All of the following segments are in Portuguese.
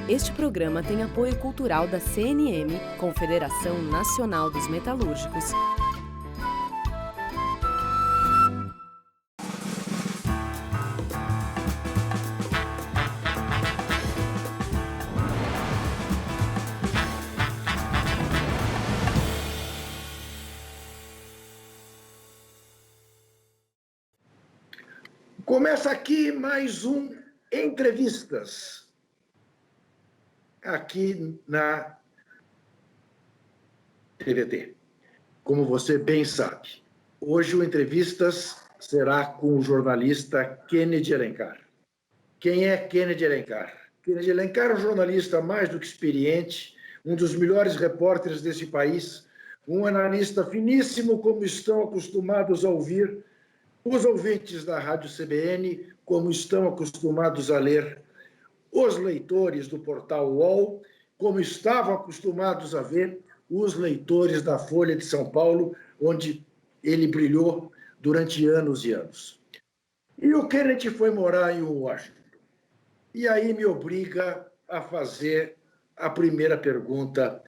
Este programa tem apoio cultural da CNM, Confederação Nacional dos Metalúrgicos. Começa aqui mais um Entrevistas, aqui na TVT. Como você bem sabe, hoje o Entrevistas será com o jornalista Kennedy Alencar. Quem é Kennedy Alencar? Kennedy Alencar é um jornalista mais do que experiente, um dos melhores repórteres desse país, um analista finíssimo, como estão acostumados a ouvir os ouvintes da Rádio CBN, como estão acostumados a ler os leitores do portal UOL, como estavam acostumados a ver os leitores da Folha de São Paulo, onde ele brilhou durante anos e anos. E o Kennedy foi morar em Washington. E aí me obriga a fazer a primeira pergunta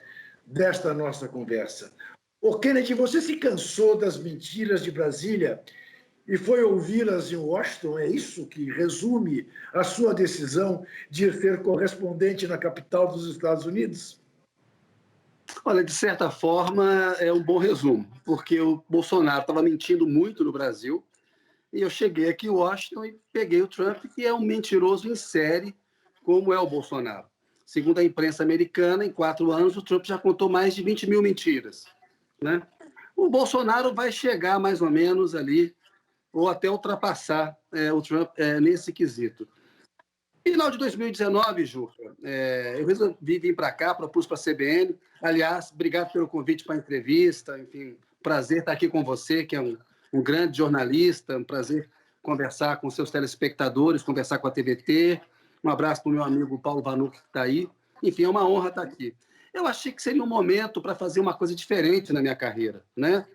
desta nossa conversa. Ô Kennedy, você se cansou das mentiras de Brasília e foi ouvi-las em Washington? É isso que resume a sua decisão de ser correspondente na capital dos Estados Unidos? Olha, de certa forma, é um bom resumo, porque o Bolsonaro estava mentindo muito no Brasil, e eu cheguei aqui em Washington e peguei o Trump, que é um mentiroso em série, como é o Bolsonaro. Segundo a imprensa americana, em 4 anos, o Trump já contou mais de 20 mil mentiras, né? O Bolsonaro vai chegar mais ou menos ali, ou até ultrapassar o Trump nesse quesito. Final de 2019, Juca, eu resolvi vir para cá, propus para a CBN. Aliás, obrigado pelo convite para a entrevista. Enfim, prazer estar aqui com você, que é um grande jornalista. Um prazer conversar com seus telespectadores, conversar com a TVT. Um abraço para o meu amigo Paulo Vanucci, que está aí. Enfim, é uma honra estar aqui. Eu achei que seria um momento para fazer uma coisa diferente na minha carreira, né?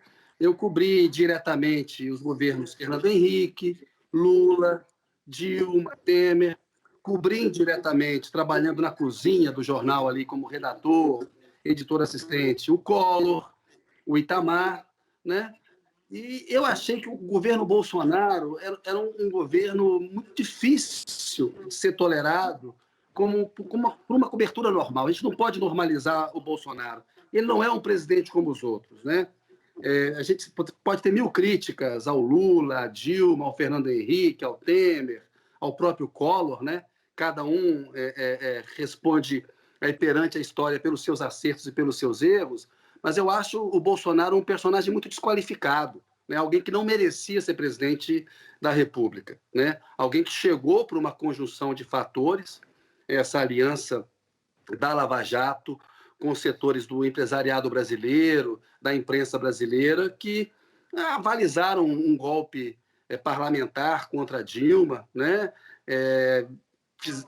Eu cobri diretamente os governos Fernando Henrique, Lula, Dilma, Temer. Cobri diretamente, trabalhando na cozinha do jornal ali como redator, editor assistente, o Collor, o Itamar, né? E eu achei que o governo Bolsonaro era um governo muito difícil de ser tolerado por uma cobertura normal. A gente não pode normalizar o Bolsonaro. Ele não é um presidente como os outros, né? A gente pode ter 1000 críticas ao Lula, à Dilma, ao Fernando Henrique, ao Temer, ao próprio Collor, né? Cada um responde perante a história pelos seus acertos e pelos seus erros, mas eu acho o Bolsonaro um personagem muito desqualificado, né? Alguém que não merecia ser presidente da República, né? Alguém que chegou por uma conjunção de fatores, essa aliança da Lava Jato com os setores do empresariado brasileiro, da imprensa brasileira, que avalizaram um golpe parlamentar contra Dilma, né?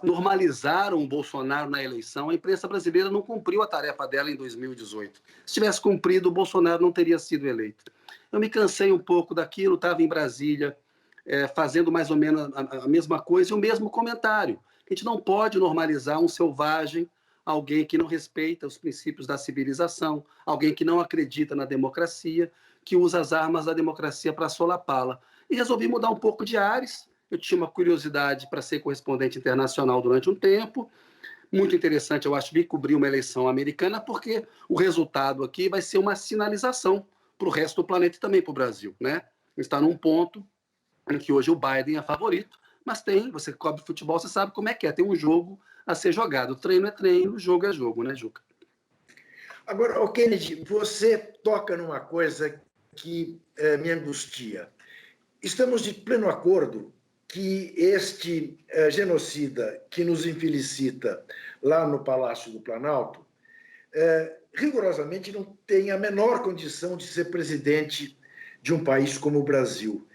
Normalizaram o Bolsonaro na eleição. A imprensa brasileira não cumpriu a tarefa dela em 2018. Se tivesse cumprido, o Bolsonaro não teria sido eleito. Eu me cansei um pouco daquilo, estava em Brasília, fazendo mais ou menos a mesma coisa e o mesmo comentário. A gente não pode normalizar um selvagem, alguém que não respeita os princípios da civilização, alguém que não acredita na democracia, que usa as armas da democracia para solapá-la. E resolvi mudar um pouco de ares. Eu tinha uma curiosidade para ser correspondente internacional durante um tempo. Muito interessante, eu acho, vir cobrir uma eleição americana, porque o resultado aqui vai ser uma sinalização para o resto do planeta e também para o Brasil, né? Está num ponto em que hoje o Biden é favorito, mas você cobre futebol, você sabe como é que é, tem um jogo a ser jogado. O treino é treino, o jogo é jogo, né, Juca? Agora, Kennedy, você toca numa coisa que me angustia. Estamos de pleno acordo que este genocida que nos infelicita lá no Palácio do Planalto, rigorosamente não tem a menor condição de ser presidente de um país como o Brasil.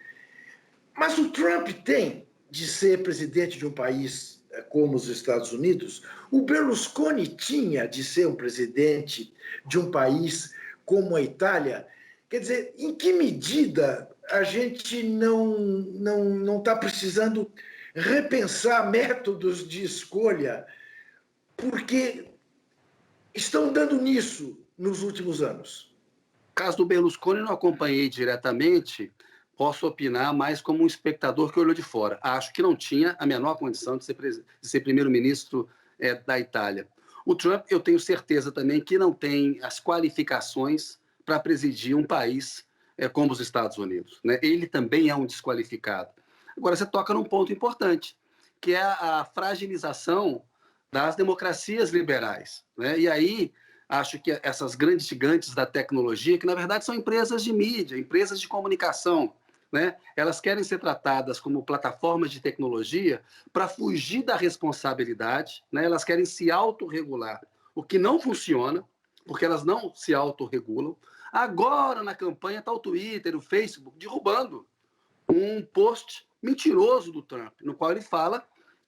Mas o Trump tem de ser presidente de um país como os Estados Unidos. O Berlusconi tinha de ser um presidente de um país como a Itália. Quer dizer, em que medida a gente não está precisando repensar métodos de escolha porque estão dando nisso nos últimos anos. No caso do Berlusconi, não acompanhei diretamente, posso opinar mais como um espectador que olhou de fora. Acho que não tinha a menor condição de ser primeiro-ministro da Itália. O Trump, eu tenho certeza também que não tem as qualificações para presidir um país como os Estados Unidos, né? Ele também é um desqualificado. Agora, você toca num ponto importante, que é a fragilização das democracias liberais, né? E aí, acho que essas grandes gigantes da tecnologia, que na verdade são empresas de mídia, empresas de comunicação, né? Elas querem ser tratadas como plataformas de tecnologia para fugir da responsabilidade, né? Elas querem se autorregular, o que não funciona, porque elas não se autorregulam. Agora, na campanha, está o Twitter, o Facebook, derrubando um post mentiroso do Trump, no qual ele fala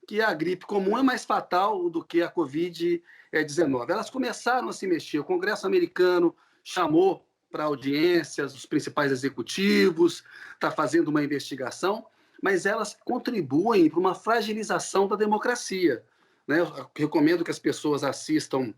que a gripe comum é mais fatal do que a Covid-19. Elas começaram a se mexer. O Congresso americano chamou para audiências os principais executivos, está fazendo uma investigação, mas elas contribuem para uma fragilização da democracia, né? Eu recomendo que as pessoas assistam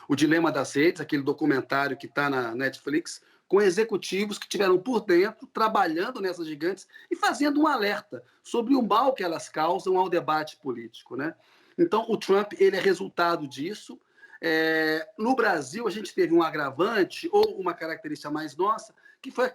O Dilema das Redes, aquele documentário que está na Netflix, com executivos que estiveram por dentro, trabalhando nessas gigantes e fazendo um alerta sobre o mal que elas causam ao debate político, né? Então, o Trump ele é resultado disso. No Brasil, a gente teve um agravante, ou uma característica mais nossa, que foi a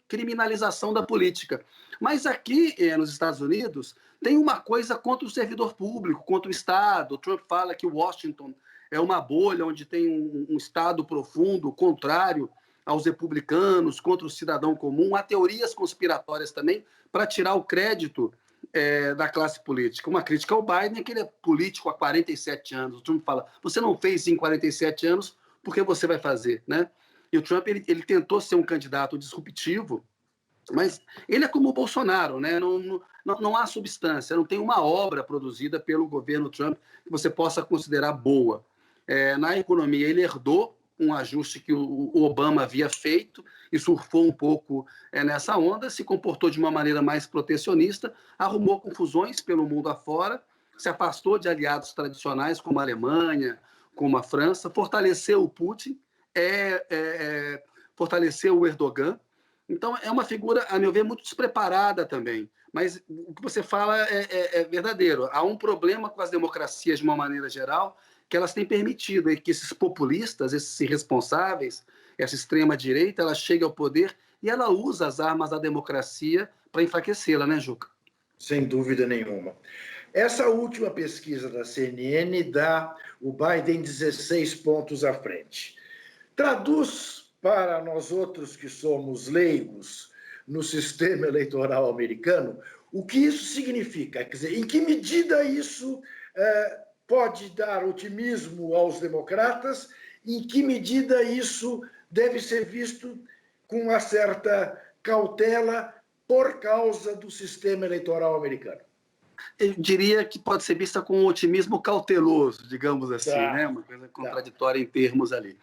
criminalização da política. Mas aqui, nos Estados Unidos, tem uma coisa contra o servidor público, contra o Estado. O Trump fala que Washington é uma bolha onde tem um Estado profundo, contrário aos republicanos, contra o cidadão comum. Há teorias conspiratórias também para tirar o crédito da classe política. Uma crítica ao Biden é que ele é político há 47 anos. O Trump fala, você não fez em 47 anos, por que você vai fazer, né? E o Trump ele tentou ser um candidato disruptivo, mas ele é como o Bolsonaro, né? Não há substância, não tem uma obra produzida pelo governo Trump que você possa considerar boa. Na economia, ele herdou um ajuste que o Obama havia feito e surfou um pouco nessa onda, se comportou de uma maneira mais protecionista, arrumou confusões pelo mundo afora, se afastou de aliados tradicionais como a Alemanha, como a França, fortaleceu o Putin, fortaleceu o Erdogan. Então, é uma figura, a meu ver, muito despreparada também. Mas o que você fala é verdadeiro. Há um problema com as democracias de uma maneira geral, que elas têm permitido que esses populistas, esses irresponsáveis, essa extrema-direita, ela chegue ao poder e ela usa as armas da democracia para enfraquecê-la, né, Juca? Sem dúvida nenhuma. Essa última pesquisa da CNN dá o Biden 16 pontos à frente. Traduz para nós outros que somos leigos no sistema eleitoral americano o que isso significa, quer dizer, em que medida isso pode dar otimismo aos democratas, em que medida isso deve ser visto com uma certa cautela por causa do sistema eleitoral americano. Eu diria que pode ser vista com um otimismo cauteloso, digamos assim, né? Uma coisa contraditória em termos ali.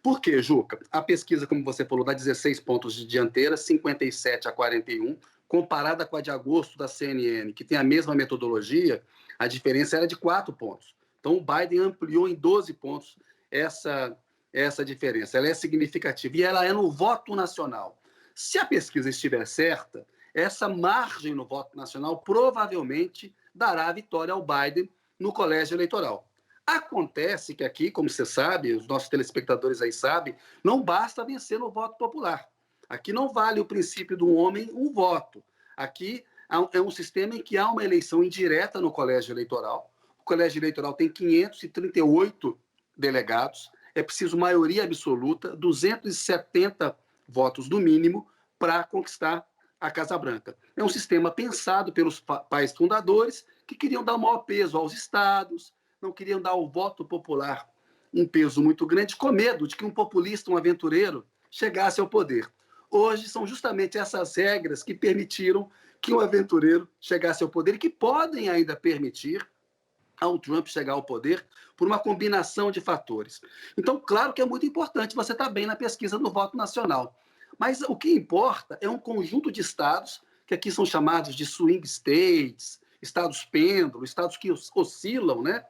Por quê, Juca? A pesquisa, como você falou, dá 16 pontos de dianteira, 57-41, comparada com a de agosto da CNN, que tem a mesma metodologia, a diferença era de 4 pontos. Então, o Biden ampliou em 12 pontos essa diferença. Ela é significativa e ela é no voto nacional. Se a pesquisa estiver certa, essa margem no voto nacional provavelmente dará a vitória ao Biden no colégio eleitoral. Acontece que aqui, como você sabe, os nossos telespectadores aí sabem, não basta vencer no voto popular. Aqui não vale o princípio do homem um voto. Aqui é um sistema em que há uma eleição indireta no colégio eleitoral. O colégio eleitoral tem 538 delegados, é preciso maioria absoluta, 270 votos no mínimo para conquistar a Casa Branca. É um sistema pensado pelos pais fundadores que queriam dar o maior peso aos estados, não queriam dar ao voto popular um peso muito grande, com medo de que um populista, um aventureiro, chegasse ao poder. Hoje são justamente essas regras que permitiram que um aventureiro chegasse ao poder e que podem ainda permitir ao Trump chegar ao poder por uma combinação de fatores. Então, claro que é muito importante você estar bem na pesquisa do voto nacional. Mas o que importa é um conjunto de estados, que aqui são chamados de swing states, estados pêndulo, estados que oscilam, né?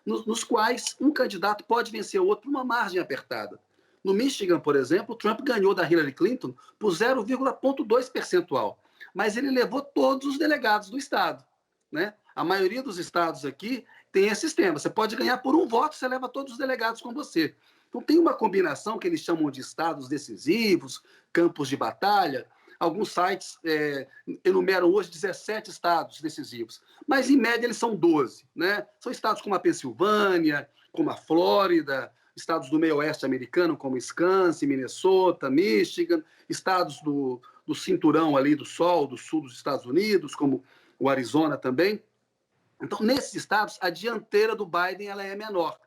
nos quais um candidato pode vencer o outro por uma margem apertada. No Michigan, por exemplo, Trump ganhou da Hillary Clinton por 0,2 percentual, mas ele levou todos os delegados do estado, né? A maioria dos estados aqui tem esse sistema. Você pode ganhar por um voto, você leva todos os delegados com você. Então tem uma combinação que eles chamam de estados decisivos, campos de batalha. Alguns sites enumeram hoje 17 estados decisivos, mas em média eles são 12, né? São estados como a Pensilvânia, como a Flórida, estados do meio oeste americano, como Wisconsin, Minnesota, Michigan, estados do cinturão ali do sol, do sul dos Estados Unidos, como o Arizona também. Então, nesses estados, a dianteira do Biden ela é menor.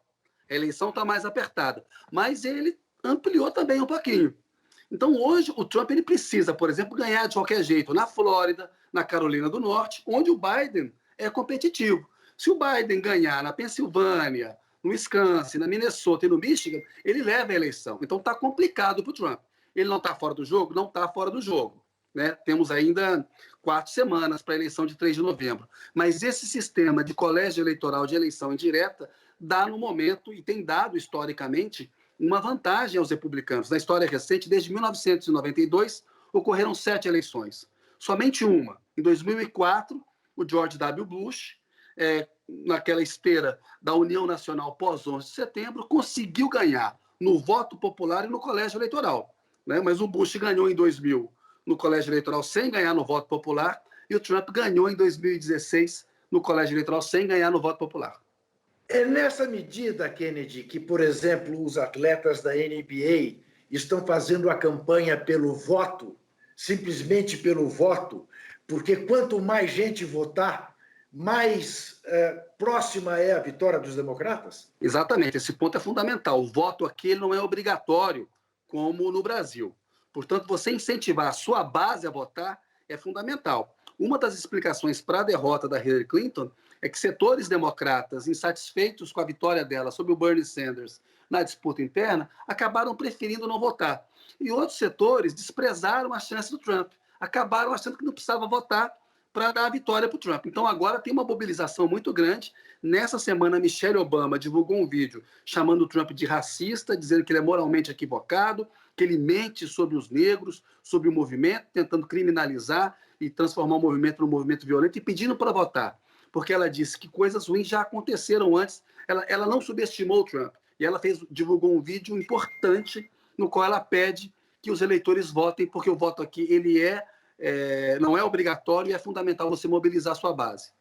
A eleição está mais apertada, mas ele ampliou também um pouquinho. Então, hoje, o Trump ele precisa, por exemplo, ganhar de qualquer jeito na Flórida, na Carolina do Norte, onde o Biden é competitivo. Se o Biden ganhar na Pensilvânia, no Wisconsin, na Minnesota e no Michigan, ele leva a eleição. Então, está complicado para o Trump. Ele não está fora do jogo? Não está fora do jogo. Né? Temos ainda 4 semanas para a eleição de 3 de novembro. Mas esse sistema de colégio eleitoral de eleição indireta dá no momento, e tem dado historicamente, uma vantagem aos republicanos. Na história recente, desde 1992, ocorreram 7 eleições. Somente uma. Em 2004, o George W. Bush, naquela esteira da União Nacional pós-11 de setembro, conseguiu ganhar no voto popular e no colégio eleitoral. Né? Mas o Bush ganhou em 2000 no colégio eleitoral sem ganhar no voto popular, e o Trump ganhou em 2016 no colégio eleitoral sem ganhar no voto popular. É nessa medida, Kennedy, que, por exemplo, os atletas da NBA estão fazendo a campanha pelo voto, simplesmente pelo voto, porque quanto mais gente votar, mais próxima é a vitória dos democratas? Exatamente, esse ponto é fundamental. O voto aqui não é obrigatório, como no Brasil. Portanto, você incentivar a sua base a votar é fundamental. Uma das explicações para a derrota da Hillary Clinton é que setores democratas insatisfeitos com a vitória dela sobre o Bernie Sanders na disputa interna acabaram preferindo não votar. E outros setores desprezaram a chance do Trump, acabaram achando que não precisava votar para dar a vitória para o Trump. Então, agora tem uma mobilização muito grande. Nessa semana, Michelle Obama divulgou um vídeo chamando o Trump de racista, dizendo que ele é moralmente equivocado, que ele mente sobre os negros, sobre o movimento, tentando criminalizar e transformar o movimento num movimento violento e pedindo para votar. Porque ela disse que coisas ruins já aconteceram antes. Ela não subestimou o Trump. E ela divulgou um vídeo importante no qual ela pede que os eleitores votem, porque o voto aqui ele não é obrigatório e é fundamental você mobilizar a sua base.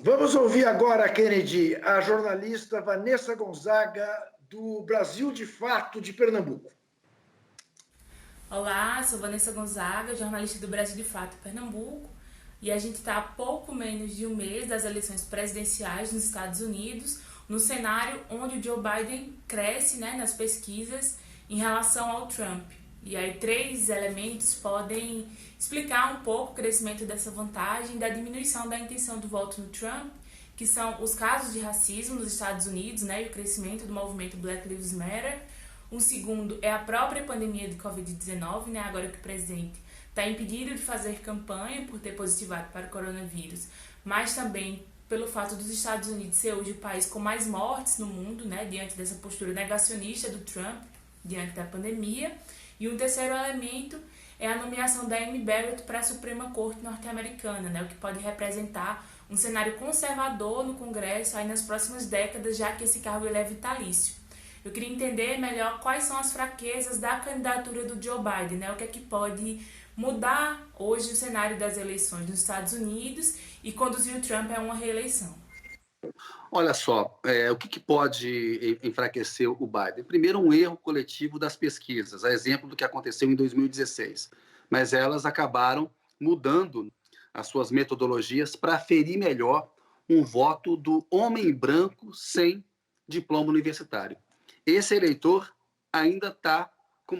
Vamos ouvir agora, Kennedy, a jornalista Vanessa Gonzaga, do Brasil de Fato, de Pernambuco. Olá, sou Vanessa Gonzaga, jornalista do Brasil de Fato, Pernambuco, e a gente está há pouco menos de um mês das eleições presidenciais nos Estados Unidos, no cenário onde o Joe Biden cresce, né, nas pesquisas em relação ao Trump. E aí 3 elementos podem explicar um pouco o crescimento dessa vantagem e da diminuição da intenção do voto no Trump, que são os casos de racismo nos Estados Unidos, né, e o crescimento do movimento Black Lives Matter. Um segundo é a própria pandemia de Covid-19, né, agora que o presidente está impedido de fazer campanha por ter positivado para o coronavírus, mas também pelo fato dos Estados Unidos ser hoje o país com mais mortes no mundo, né, diante dessa postura negacionista do Trump, diante da pandemia. E um terceiro elemento é a nomeação da Amy Barrett para a Suprema Corte norte-americana, né, o que pode representar um cenário conservador no Congresso aí nas próximas décadas, já que esse cargo ele é vitalício. Eu queria entender melhor quais são as fraquezas da candidatura do Joe Biden, né, o que é que pode mudar hoje o cenário das eleições nos Estados Unidos e conduzir o Trump a uma reeleição. Olha só, o que pode enfraquecer o Biden? Primeiro, um erro coletivo das pesquisas, a exemplo do que aconteceu em 2016. Mas elas acabaram mudando as suas metodologias para aferir melhor um voto do homem branco sem diploma universitário. Esse eleitor ainda está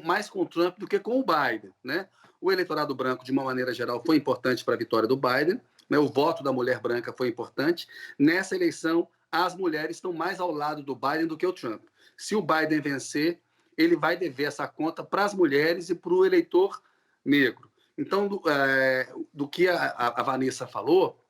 mais com o Trump do que com o Biden, né? O eleitorado branco, de uma maneira geral, foi importante para a vitória do Biden, né? O voto da mulher branca foi importante. Nessa eleição, as mulheres estão mais ao lado do Biden do que o Trump. Se o Biden vencer, ele vai dever essa conta para as mulheres e para o eleitor negro. Então, do que a Vanessa falou,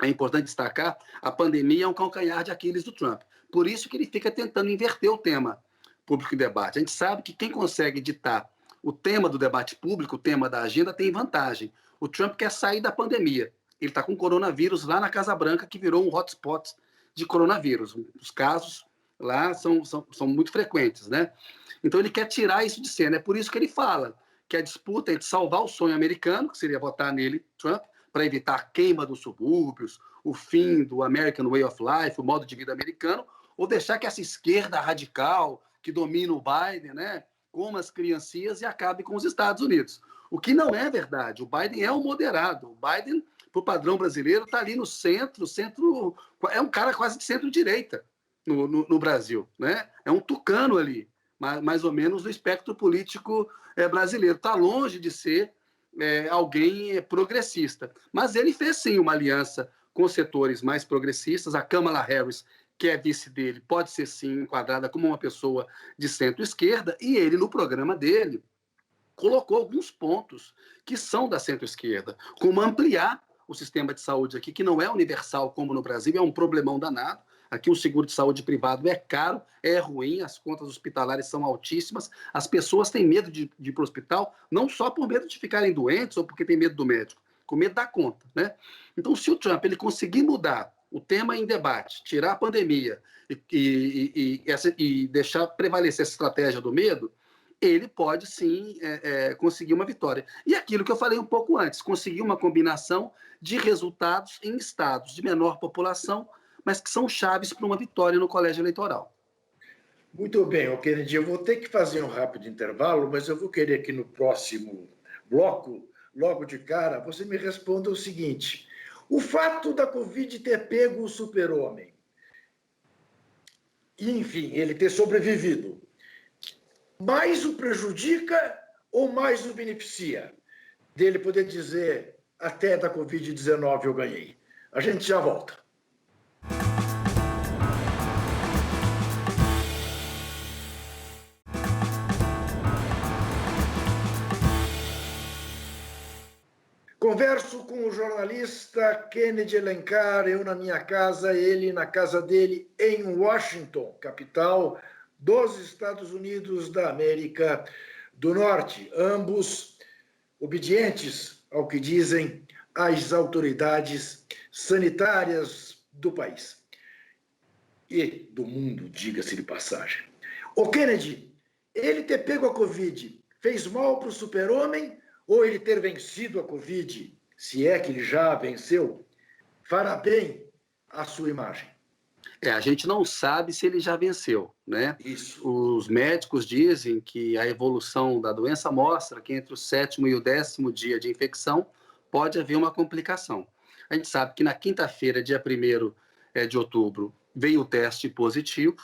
é importante destacar, a pandemia é um calcanhar de Aquiles do Trump. Por isso que ele fica tentando inverter o tema público em debate. A gente sabe que quem consegue ditar o tema do debate público, o tema da agenda, tem vantagem. O Trump quer sair da pandemia. Ele está com coronavírus lá na Casa Branca, que virou um hotspot de coronavírus. Os casos lá são muito frequentes, né? Então ele quer tirar isso de cena. É por isso que ele fala que a disputa entre salvar o sonho americano, que seria votar nele, Trump, para evitar a queima dos subúrbios, o fim do American Way of Life, o modo de vida americano, ou deixar que essa esquerda radical que domina o Biden, né, coma as criancinhas e acabe com os Estados Unidos. O que não é verdade. O Biden é um moderado. O Biden, para o padrão brasileiro, está ali no centro, é um cara quase de centro-direita no Brasil, né? É um tucano ali, mais ou menos no espectro político brasileiro. Está longe de ser alguém progressista. Mas ele fez, sim, uma aliança com setores mais progressistas. A Kamala Harris, que é vice dele, pode ser, sim, enquadrada como uma pessoa de centro-esquerda, e ele, no programa dele, colocou alguns pontos que são da centro-esquerda, como ampliar o sistema de saúde aqui, que não é universal como no Brasil, é um problemão danado. Aqui o seguro de saúde privado é caro, é ruim, as contas hospitalares são altíssimas, as pessoas têm medo de ir para o hospital, não só por medo de ficarem doentes ou porque tem medo do médico, com medo da conta, né? Então, se o Trump ele conseguir mudar o tema em debate, tirar a pandemia e deixar prevalecer essa estratégia do medo, ele pode, sim, conseguir uma vitória. E aquilo que eu falei um pouco antes, conseguir uma combinação de resultados em estados de menor população, mas que são chaves para uma vitória no colégio eleitoral. Muito bem, Kennedy, eu vou ter que fazer um rápido intervalo, mas eu vou querer que no próximo bloco, logo de cara, você me responda o seguinte: o fato da Covid ter pego o super-homem, e, enfim, ele ter sobrevivido, mais o prejudica ou mais o beneficia? Dele poder dizer, até da Covid-19 eu ganhei. A gente já volta. Converso com o jornalista Kennedy Alencar, eu na minha casa, ele na casa dele, em Washington, capital dos Estados Unidos da América do Norte, ambos obedientes ao que dizem as autoridades sanitárias do país e do mundo, diga-se de passagem. O Kennedy, ele ter pego a Covid, fez mal para o super-homem ou ele ter vencido a Covid, se é que ele já venceu, fará bem à sua imagem? A gente não sabe se ele já venceu, né? Isso. Os médicos dizem que a evolução da doença mostra que entre o 7º e o 10º dia de infecção pode haver uma complicação. A gente sabe que na quinta-feira, dia 1º de outubro, veio o teste positivo.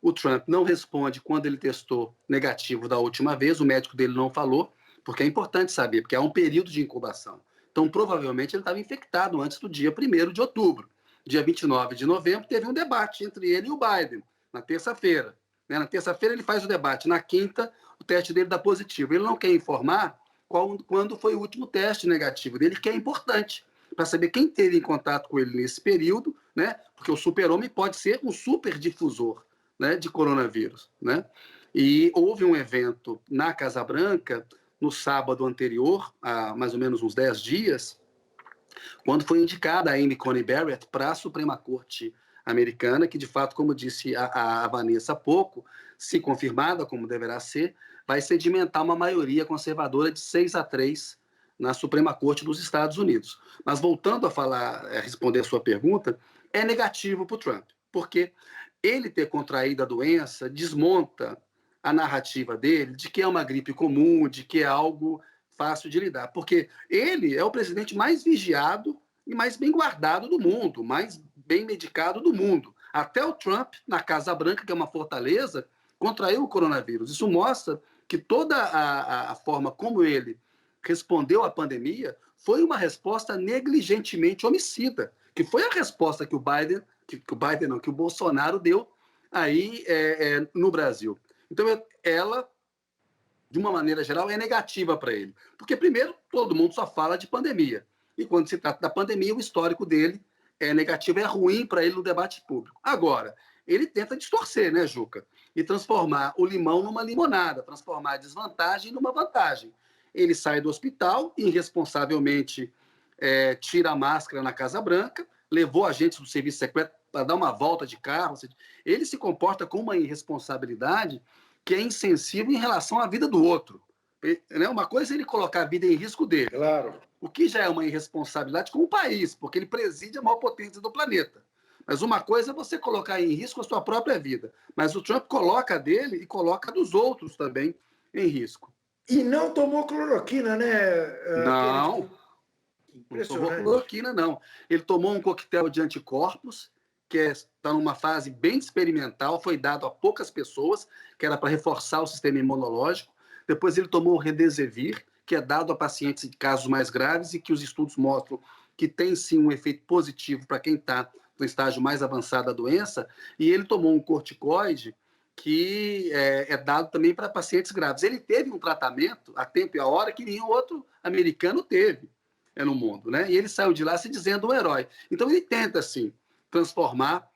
O Trump não responde quando ele testou negativo da última vez, o médico dele não falou, porque é importante saber, porque há um período de incubação. Então, provavelmente, ele estava infectado antes do dia 1º de outubro. Dia 29 de novembro, teve um debate entre ele e o Biden, na terça-feira. Na terça-feira, ele faz o debate. Na quinta, o teste dele dá positivo. Ele não quer informar quando foi o último teste negativo dele, que é importante, para saber quem teve em contato com ele nesse período, né? Porque o super-homem pode ser um super difusor, né, de coronavírus, né? E houve um evento na Casa Branca no sábado anterior, há mais ou menos uns 10 dias, quando foi indicada a Amy Coney Barrett para a Suprema Corte americana, que de fato, como disse a Vanessa há pouco, se confirmada, como deverá ser, vai sedimentar uma maioria conservadora de 6-3 na Suprema Corte dos Estados Unidos. Mas voltando a responder a sua pergunta, é negativo para o Trump, porque ele ter contraído a doença desmonta a narrativa dele de que é uma gripe comum, de que é algo fácil de lidar, porque ele é o presidente mais vigiado e mais bem guardado do mundo, mais bem medicado do mundo. Até o Trump, na Casa Branca, que é uma fortaleza, contraiu o coronavírus. Isso mostra que toda a forma como ele respondeu à pandemia foi uma resposta negligentemente homicida, que foi a resposta que o Bolsonaro deu aí no Brasil. Então, ela, de uma maneira geral, é negativa para ele. Porque, primeiro, todo mundo só fala de pandemia. E quando se trata da pandemia, o histórico dele é negativo, é ruim para ele no debate público. Agora, ele tenta distorcer, né, Juca? E transformar o limão numa limonada, transformar a desvantagem numa vantagem. Ele sai do hospital, irresponsavelmente tira a máscara na Casa Branca, levou agentes do serviço secreto para dar uma volta de carro. Ele se comporta com uma irresponsabilidade que é insensível em relação à vida do outro. Uma coisa é ele colocar a vida em risco dele. Claro. O que já é uma irresponsabilidade com o país, porque ele preside a maior potência do planeta. Mas uma coisa é você colocar em risco a sua própria vida. Mas o Trump coloca a dele e coloca a dos outros também em risco. E não tomou cloroquina, né? Não. Não tomou cloroquina, não. Ele tomou um coquetel de anticorpos, que está numa fase bem experimental, foi dado a poucas pessoas, que era para reforçar o sistema imunológico. Depois ele tomou o Remdesivir, que é dado a pacientes de casos mais graves e que os estudos mostram que tem sim um efeito positivo para quem está no estágio mais avançado da doença. E ele tomou um corticoide que é dado também para pacientes graves. Ele teve um tratamento a tempo e a hora que nenhum outro americano teve no mundo, né? E ele saiu de lá se dizendo um herói. Então ele tenta, assim, transformar,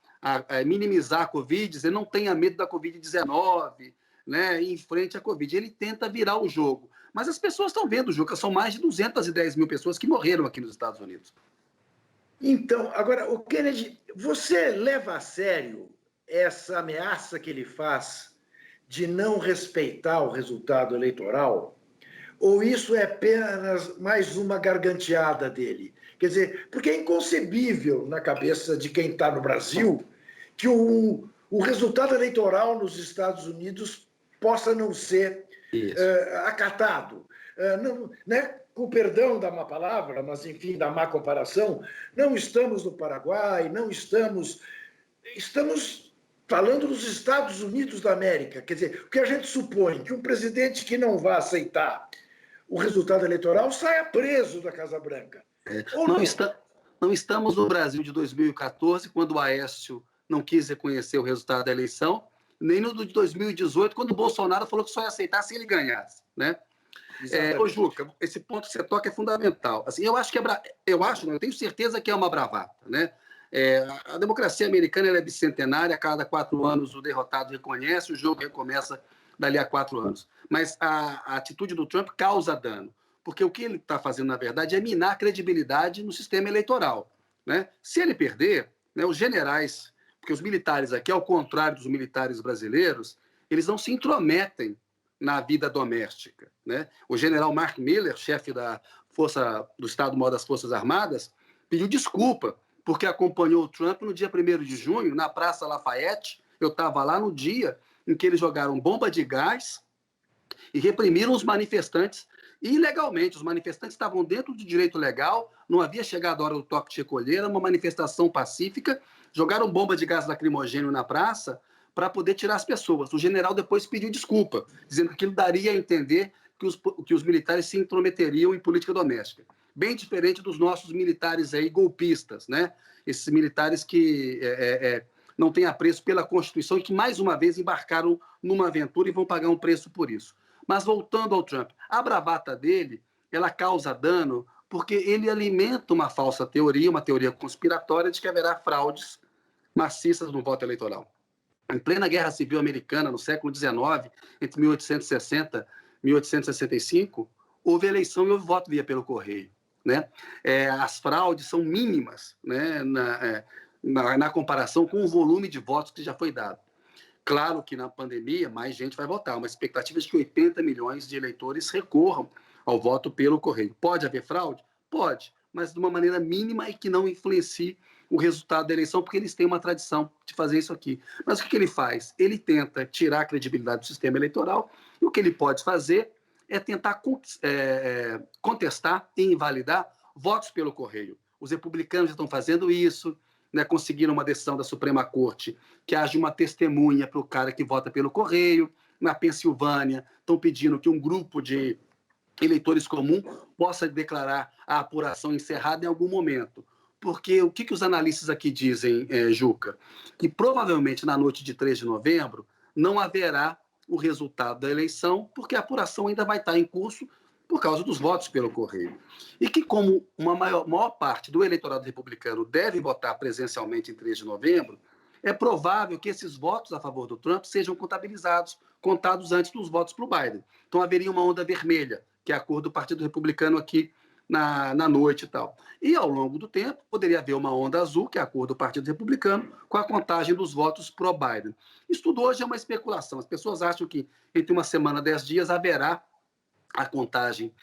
minimizar a Covid, dizer não tenha medo da Covid-19, né, em frente à Covid. Ele tenta virar o jogo. Mas as pessoas estão vendo, Juca, são mais de 210 mil pessoas que morreram aqui nos Estados Unidos. Então, agora, o Kennedy, você leva a sério essa ameaça que ele faz de não respeitar o resultado eleitoral? Ou isso é apenas mais uma garganteada dele? Quer dizer, porque é inconcebível na cabeça de quem está no Brasil que o resultado eleitoral nos Estados Unidos possa não ser acatado. Não, né? Com perdão da má palavra, mas enfim, da má comparação, não estamos no Paraguai, não estamos falando dos Estados Unidos da América. Quer dizer, o que a gente supõe que um presidente que não vai aceitar o resultado eleitoral saia preso da Casa Branca. Não estamos no Brasil de 2014, quando o Aécio não quis reconhecer o resultado da eleição, nem no de 2018, quando o Bolsonaro falou que só ia aceitar se ele ganhasse, né? Ô, Juca, esse ponto que você toca é fundamental. Assim, eu tenho certeza que é uma bravata, né? A democracia americana é bicentenária, a cada 4 anos o derrotado reconhece, o jogo recomeça dali a 4 anos. Mas a atitude do Trump causa dano, porque o que ele está fazendo, na verdade, é minar a credibilidade no sistema eleitoral, né? Se ele perder, né, os generais, porque os militares aqui, ao contrário dos militares brasileiros, eles não se intrometem na vida doméstica, né? O general Mark Miller, chefe do Estado-Maior das Forças Armadas, pediu desculpa, porque acompanhou o Trump no dia 1º de junho, na Praça Lafayette. Eu estava lá no dia em que eles jogaram bomba de gás e reprimiram os manifestantes ilegalmente. Os manifestantes estavam dentro do direito legal, não havia chegado a hora do toque de recolher, era uma manifestação pacífica, jogaram bomba de gás lacrimogêneo na praça para poder tirar as pessoas. O general depois pediu desculpa, dizendo que aquilo daria a entender que os militares se intrometeriam em política doméstica. Bem diferente dos nossos militares aí golpistas, né? Esses militares que não têm apreço pela Constituição e que, mais uma vez, embarcaram numa aventura e vão pagar um preço por isso. Mas, voltando ao Trump, a bravata dele, ela causa dano porque ele alimenta uma falsa teoria, uma teoria conspiratória de que haverá fraudes maciças no voto eleitoral. Em plena Guerra Civil Americana, no século XIX, entre 1860 e 1865, houve eleição e houve voto via pelo correio, né? As fraudes são mínimas, né, na comparação com o volume de votos que já foi dado. Claro que na pandemia mais gente vai votar, uma expectativa de que 80 milhões de eleitores recorram ao voto pelo correio. Pode haver fraude? Pode, mas de uma maneira mínima e que não influencie o resultado da eleição, porque eles têm uma tradição de fazer isso aqui. Mas o que ele faz? Ele tenta tirar a credibilidade do sistema eleitoral e o que ele pode fazer é tentar contestar e invalidar votos pelo correio. Os republicanos já estão fazendo isso, né, conseguiram uma decisão da Suprema Corte que haja uma testemunha para o cara que vota pelo correio. Na Pensilvânia, estão pedindo que um grupo de eleitores comum possa declarar a apuração encerrada em algum momento. Porque o que os analistas aqui dizem, Juca? Que provavelmente na noite de 3 de novembro não haverá o resultado da eleição, porque a apuração ainda vai estar em curso, por causa dos votos pelo correio. E que, como uma maior parte do eleitorado republicano deve votar presencialmente em 3 de novembro, é provável que esses votos a favor do Trump sejam contabilizados, contados antes dos votos para o Biden. Então, haveria uma onda vermelha, que é a cor do Partido Republicano aqui na noite e tal. E, ao longo do tempo, poderia haver uma onda azul, que é a cor do Partido Republicano, com a contagem dos votos pró-Biden. Isso tudo hoje é uma especulação. As pessoas acham que entre uma semana e 10 dias haverá a contagem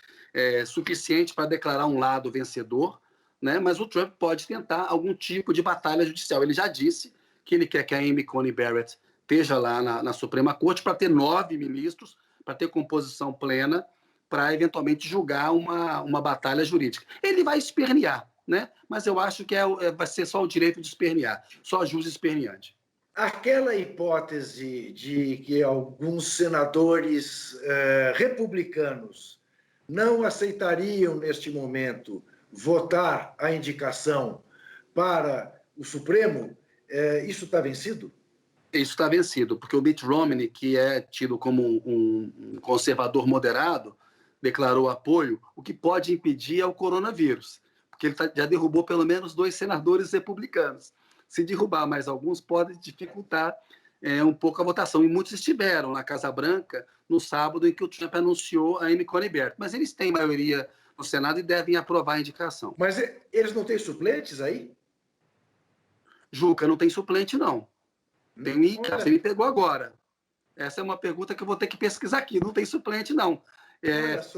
suficiente para declarar um lado vencedor, né? Mas o Trump pode tentar algum tipo de batalha judicial. Ele já disse que ele quer que a Amy Coney Barrett esteja lá na Suprema Corte para ter 9 ministros, para ter composição plena, para eventualmente julgar uma batalha jurídica. Ele vai espernear, né? Mas eu acho que vai ser só o direito de espernear, só juiz esperneante. Aquela hipótese de que alguns senadores republicanos não aceitariam, neste momento, votar a indicação para o Supremo, isso está vencido? Isso está vencido, porque o Mitt Romney, que é tido como um conservador moderado, declarou apoio. O que pode impedir é o coronavírus, porque ele já derrubou pelo menos 2 senadores republicanos. Se derrubar mais alguns, pode dificultar um pouco a votação. E muitos estiveram na Casa Branca no sábado em que o Trump anunciou a Amy Coney Barrett. Mas eles têm maioria no Senado e devem aprovar a indicação. Mas eles não têm suplentes aí? Juca, não tem suplente, não. Você me pegou agora. Essa é uma pergunta que eu vou ter que pesquisar aqui. Não tem suplente, não.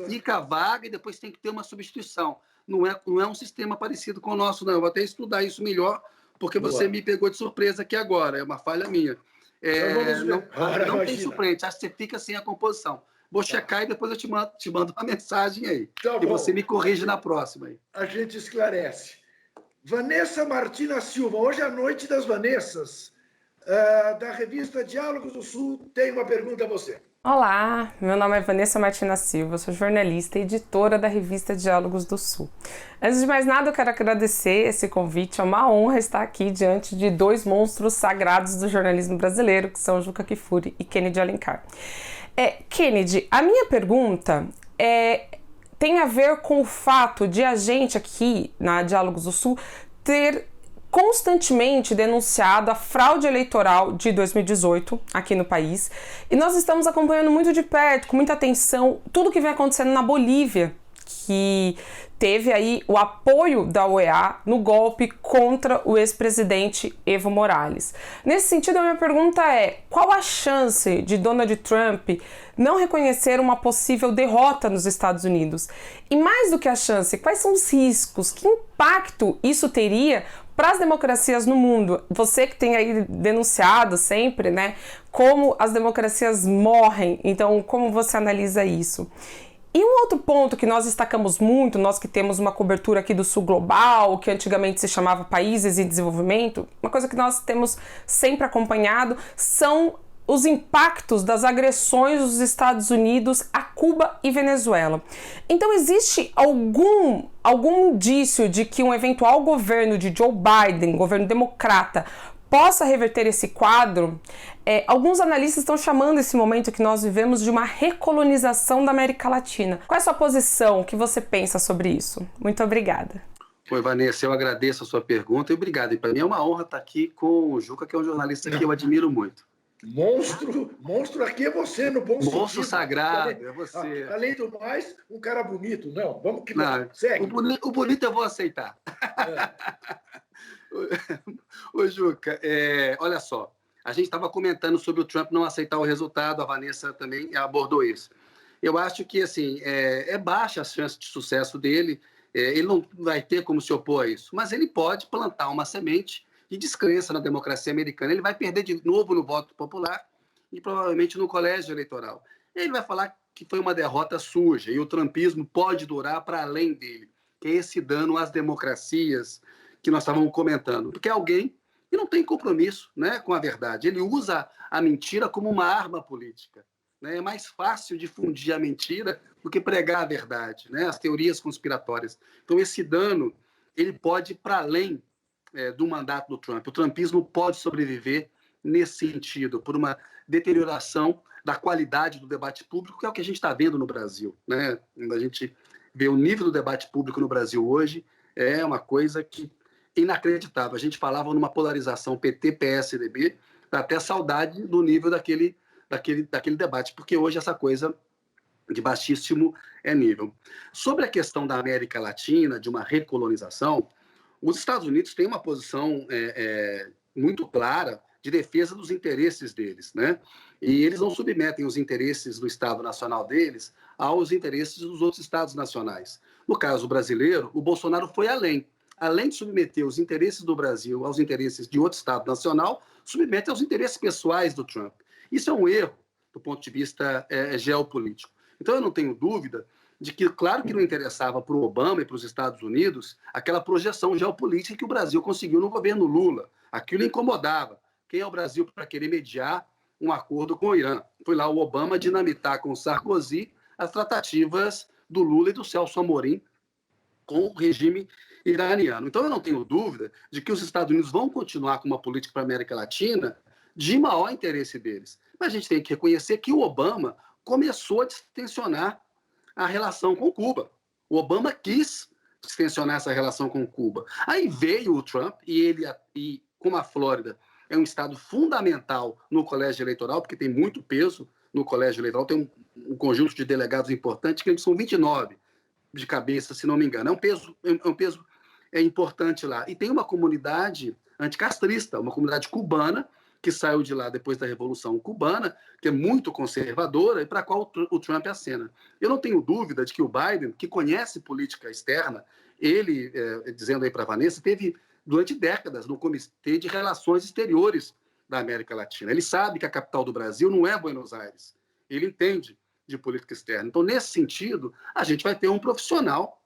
Fica a vaga e depois tem que ter uma substituição. Não é um sistema parecido com o nosso, não. Eu vou até estudar isso melhor, porque você me pegou de surpresa aqui agora. É uma falha minha. Não tem suplente. Acho que você fica sem a composição. Vou checar e depois eu te mando uma mensagem aí. Tá e você me corrige na próxima. Aí. A gente esclarece. Vanessa Martina Silva, hoje é a noite das Vanessas, da revista Diálogos do Sul, tem uma pergunta a você. Olá, meu nome é Vanessa Martina Silva, sou jornalista e editora da revista Diálogos do Sul. Antes de mais nada, eu quero agradecer esse convite, é uma honra estar aqui diante de 2 monstros sagrados do jornalismo brasileiro, que são Juca Kfouri e Kennedy Alencar. Kennedy, a minha pergunta tem a ver com o fato de a gente aqui na Diálogos do Sul ter constantemente denunciado a fraude eleitoral de 2018 aqui no país, e nós estamos acompanhando muito de perto, com muita atenção, tudo que vem acontecendo na Bolívia, que teve aí o apoio da OEA no golpe contra o ex-presidente Evo Morales. Nesse sentido, a minha pergunta é: qual a chance de Donald Trump não reconhecer uma possível derrota nos Estados Unidos? E mais do que a chance, quais são os riscos? Que impacto isso teria para as democracias no mundo? Você que tem aí denunciado sempre, né, como as democracias morrem, então como você analisa isso? E um outro ponto que nós destacamos muito, nós que temos uma cobertura aqui do Sul Global, que antigamente se chamava Países em Desenvolvimento, uma coisa que nós temos sempre acompanhado são os impactos das agressões dos Estados Unidos a Cuba e Venezuela. Então existe algum indício de que um eventual governo de Joe Biden, governo democrata, possa reverter esse quadro? Alguns analistas estão chamando esse momento que nós vivemos de uma recolonização da América Latina. Qual é a sua posição? O que você pensa sobre isso? Muito obrigada. Oi, Vanessa, eu agradeço a sua pergunta e obrigado. E para mim é uma honra estar aqui com o Juca, que é um jornalista que eu admiro muito. Monstro aqui é você, no bom sentido. Monstro sagrado, é você. Além do mais, um cara bonito. Não, vamos que segue. O bonito eu vou aceitar. Ô, Juca, olha só. A gente estava comentando sobre o Trump não aceitar o resultado, a Vanessa também abordou isso. Eu acho que assim, é baixa a chance de sucesso dele, ele não vai ter como se opor a isso, mas ele pode plantar uma semente de descrença na democracia americana. Ele vai perder de novo no voto popular e provavelmente no colégio eleitoral. Ele vai falar que foi uma derrota suja e o trumpismo pode durar para além dele, que é esse dano às democracias que nós estávamos comentando, porque é alguém que não tem compromisso, né, com a verdade. Ele usa a mentira como uma arma política. Né? É mais fácil difundir a mentira do que pregar a verdade, né? As teorias conspiratórias. Então, esse dano ele pode ir para além do mandato do Trump. O trumpismo pode sobreviver nesse sentido, por uma deterioração da qualidade do debate público, que é o que a gente está vendo no Brasil, né? A gente vê o nível do debate público no Brasil hoje, é uma coisa que inacreditável. A gente falava numa polarização PT-PSDB, dá até saudade do nível daquele debate, porque hoje essa coisa de baixíssimo nível. Sobre a questão da América Latina, de uma recolonização, os Estados Unidos têm uma posição muito clara de defesa dos interesses deles, né? E eles não submetem os interesses do Estado Nacional deles aos interesses dos outros Estados nacionais. No caso brasileiro, o Bolsonaro foi além. Além de submeter os interesses do Brasil aos interesses de outro Estado nacional, submete aos interesses pessoais do Trump. Isso é um erro do ponto de vista geopolítico. Então, eu não tenho dúvida de que, claro que não interessava para o Obama e para os Estados Unidos aquela projeção geopolítica que o Brasil conseguiu no governo Lula. Aquilo incomodava. Quem é o Brasil para querer mediar um acordo com o Irã? Foi lá o Obama dinamitar com o Sarkozy as tratativas do Lula e do Celso Amorim com o regime iraniano. Então, eu não tenho dúvida de que os Estados Unidos vão continuar com uma política para a América Latina de maior interesse deles. Mas a gente tem que reconhecer que o Obama começou a distensionar a relação com Cuba. O Obama quis distensionar essa relação com Cuba. Aí veio o Trump e como a Flórida é um estado fundamental no colégio eleitoral, porque tem muito peso no colégio eleitoral, tem um conjunto de delegados importantes, que eles são 29 de cabeça, se não me engano. É um peso importante lá. E tem uma comunidade anticastrista, uma comunidade cubana, que saiu de lá depois da Revolução Cubana, que é muito conservadora e para a qual o Trump acena. Eu não tenho dúvida de que o Biden, que conhece política externa, ele, dizendo aí para a Vanessa, teve durante décadas no Comitê de Relações Exteriores da América Latina. Ele sabe que a capital do Brasil não é Buenos Aires. Ele entende de política externa. Então, nesse sentido, a gente vai ter um profissional,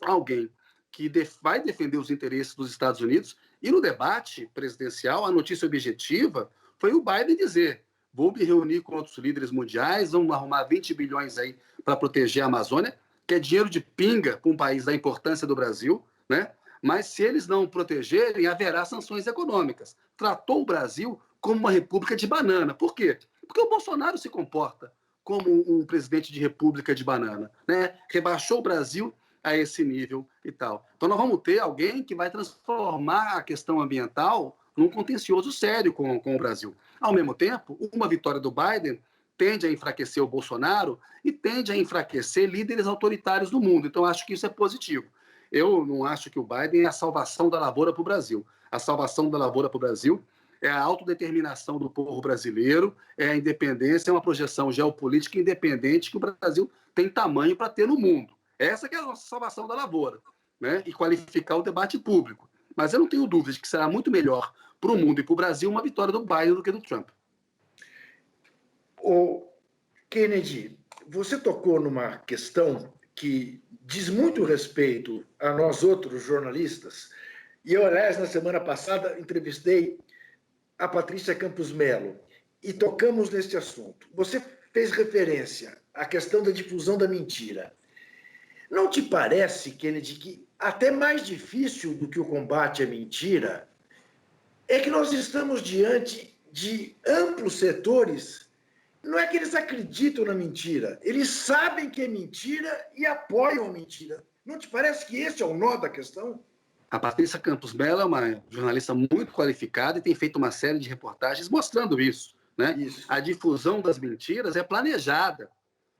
alguém que vai defender os interesses dos Estados Unidos. E no debate presidencial, a notícia objetiva foi o Biden dizer: vou me reunir com outros líderes mundiais, vamos arrumar 20 bilhões aí para proteger a Amazônia, que é dinheiro de pinga para um país da importância do Brasil, né? Mas se eles não protegerem, haverá sanções econômicas. Tratou o Brasil como uma república de banana. Por quê? Porque o Bolsonaro se comporta como um presidente de república de banana, né? Rebaixou o Brasil a esse nível e tal. Então, nós vamos ter alguém que vai transformar a questão ambiental num contencioso sério com o Brasil. Ao mesmo tempo, uma vitória do Biden tende a enfraquecer o Bolsonaro e tende a enfraquecer líderes autoritários do mundo. Então, acho que isso é positivo. Eu não acho que o Biden é a salvação da lavoura para o Brasil. A salvação da lavoura para o Brasil é a autodeterminação do povo brasileiro, é a independência, é uma projeção geopolítica independente que o Brasil tem tamanho para ter no mundo. Essa que é a nossa salvação da lavoura, né? E qualificar o debate público. Mas eu não tenho dúvida de que será muito melhor para o mundo e para o Brasil uma vitória do Biden do que do Trump. O Kennedy, você tocou numa questão que diz muito respeito a nós outros jornalistas. E eu, aliás, na semana passada, entrevistei a Patrícia Campos Melo e tocamos neste assunto. Você fez referência à questão da difusão da mentira. Não te parece, Kennedy, que até mais difícil do que o combate à mentira é que nós estamos diante de amplos setores? Não é que eles acreditam na mentira, eles sabem que é mentira e apoiam a mentira. Não te parece que esse é o nó da questão? A Patrícia Campos Melo é uma jornalista muito qualificada e tem feito uma série de reportagens mostrando isso, né? Isso. A difusão das mentiras é planejada,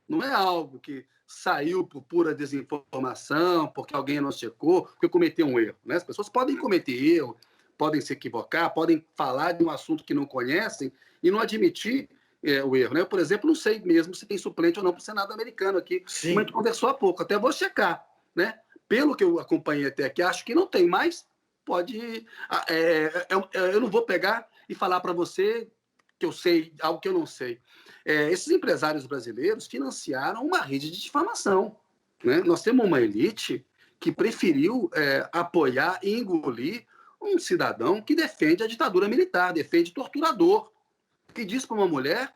não é algo que saiu por pura desinformação, porque alguém não checou, porque cometeu um erro, né? As pessoas podem cometer erro, podem se equivocar, podem falar de um assunto que não conhecem e não admitir o erro, né? Eu, por exemplo, não sei mesmo se tem suplente ou não para o Senado americano aqui. Sim. Como a gente conversou há pouco, até vou checar, né? Pelo que eu acompanhei até aqui, acho que não tem, mas pode... eu não vou pegar e falar para você que eu sei algo que eu não sei. Esses empresários brasileiros financiaram uma rede de difamação, né? Nós temos uma elite que preferiu apoiar e engolir um cidadão que defende a ditadura militar, defende torturador, que diz para uma mulher